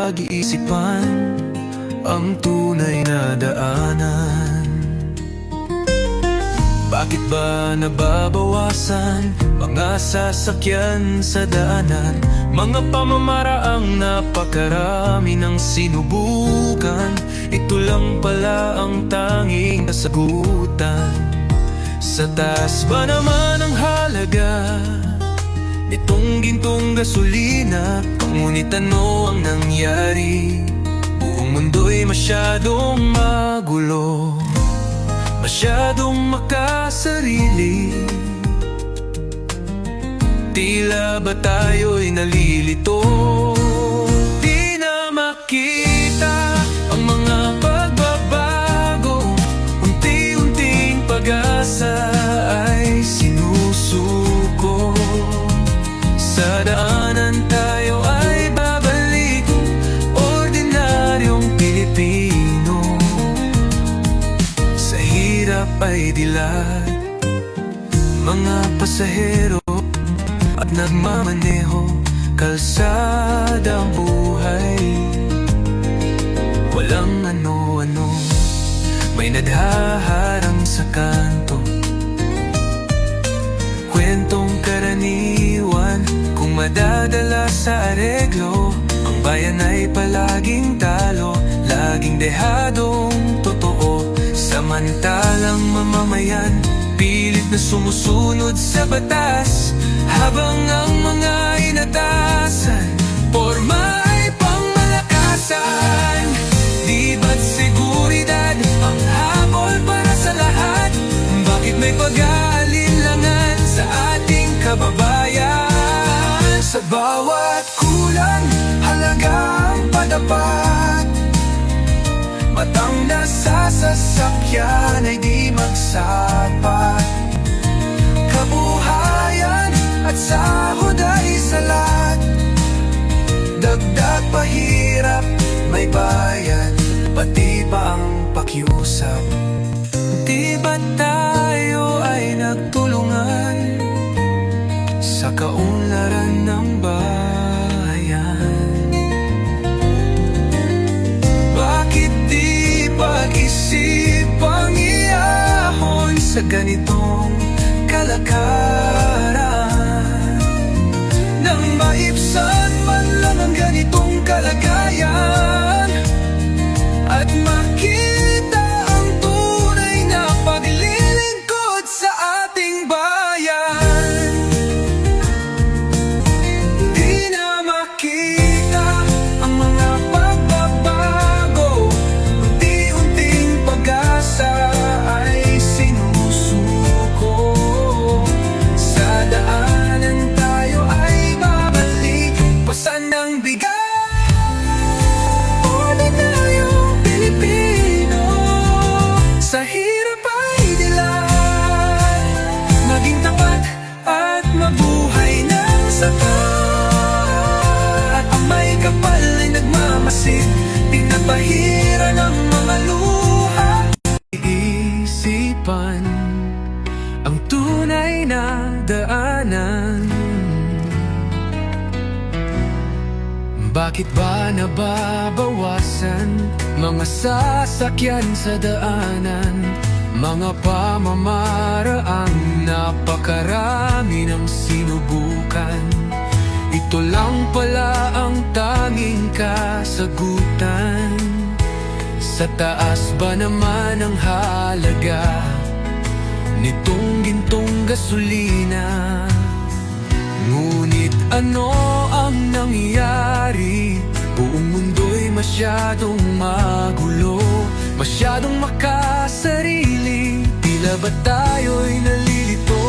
pag-iisipan ang tunay na daanan. Bakit ba nababawasan mga sasakyan sa daanan? Mga pamamaraang napakarami ng sinubukan. Ito lang pala ang tanging kasagutan. Sa taas ba naman ang halaga nitong gintong gasolina? Ngunit ano ang nangyari? Buong mundo'y masyadong magulo, masyadong makasarili. Tila ba tayo'y nalilito? Di na makita ang mga pagbabago. Unti-unting pag-asa ay sinusuko. Sa daanan tayo ay babalik, ordinaryong Pilipino. Sa hirap ay dilat, mga pasahero at nagmamaneho, kalsada ang buhay. Walang ano-ano, may nadhaharang sa kanto. Kwentong karaniwan, kung madadala sa areglo. Ang bayan ay palaging talo, laging dehadong totoo. Samantalang mamamayan, pilit na sumusunod sa batas. Habang ang mga inatasan, porma ay pangmalakasan. Di ba't seguridad ang habol para sa lahat? Bakit may pag-aalinlangan sa ating kababayan? Sa bawat kulang, halagang padapat. Matang nasa sasakyan ay di magsapat. Kabuhayan at sahod ay salat. Dagdag pahirap, may bayad, pati pa ang pakiusap. Di ba tayo ay nagtulungan sa kaunlaran ng bayan? Bakit di pag-isipang iahon sa ganitong kalakaran? Nang maibsan man lang ang ganitong kalagayan, at makita ang tunay na paglilingkod sa ating bayan. Di na makita ang mga pagbabago. Unti-unting pag-asa ay sinusuko. Sa daanan tayo ay babalik, pasan ng bigat. Ordinaryong Pilipino, sa hirap ay dilat. Maging tapat at mabuhay ng sapat. Ang may kapal ay nagmamasid, pinapahira ng mga luha. Iisipan ang tunay na daanan. Bakit ba nababawasan mga sasakyan sa daanan? Mga pamamaraang napakarami ng sinubukan. Ito lang pala ang tanging kasagutan. Sa taas ba naman ang halaga nitong gintong gasolina? Ngunit ano ang nangyari? Buong mundo'y masyadong magulo, masyadong makasarili. Tila ba tayo'y nalilito?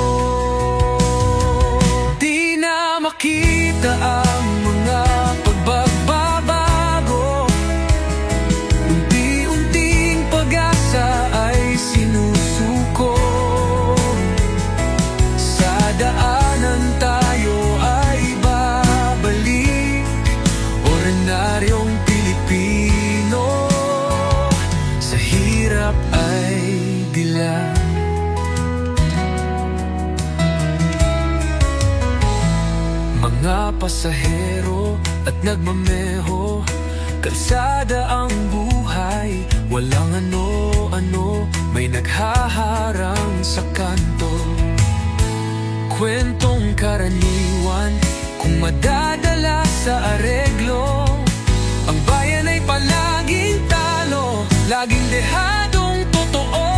Di na makita ang mga pagbabago. Unti-unting pag-asa ay sinusuko. Sa daanan tayo ay babalik, ordinaryong Pilipino. Sa hirap ay dilat. Mga pasahero at nagmameho, Kalsada ang buhay, walang ano-ano, may naghaharang sa kanto. Kwentong karaniwan, kung madadala sa areglo. Ang bayan ay palaging talo, laging dehadong totoo.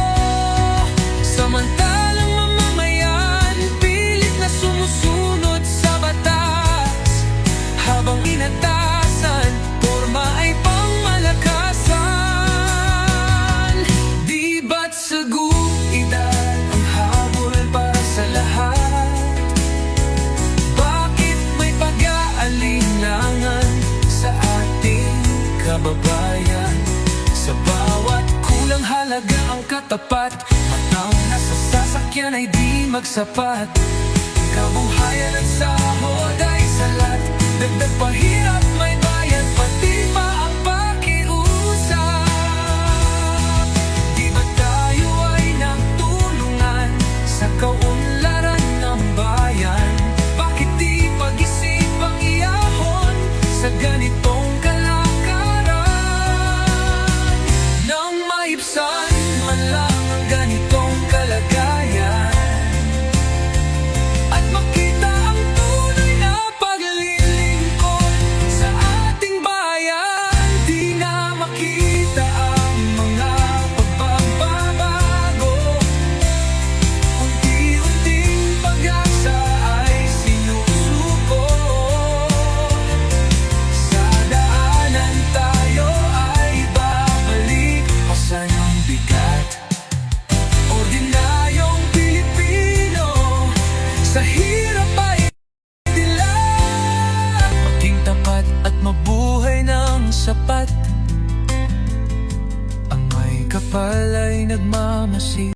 Samantalang mamamayan, pilit na sumusunod sa batas. Habang inatasan, porma ay pangmalakasan. Di ba't seguridad ang habol para sa lahat? Bakit may pag-aalinlangan sa ating kababayan? Sa bawat kulang halaga ang katapat, matang nasa sasakyan ay di magsapat. Kabuhayan at sahod ay salat, dagdag pahirap may bayad, pati pa ang pakiusap. Di ba tayo ay nagtulungan sa kaunlaran ng bayan? Bakit di pag-isipang iahon sa ganitong kalakaran? Nang maibsan man lang ang ganitong kalagayan, at makita ang tunay na paglilingkod sa ating bayan. Di na makita ang mga pagbabago, unti-unting pag-asa ay sinusuko. Sa daanan tayo ay babalik, pasan ang bigat. Ordinaryong Pilipino, sa hirap ay dilag. Maging tapat at mabuhay ng sapat, ang may kapal ay nagmamasid.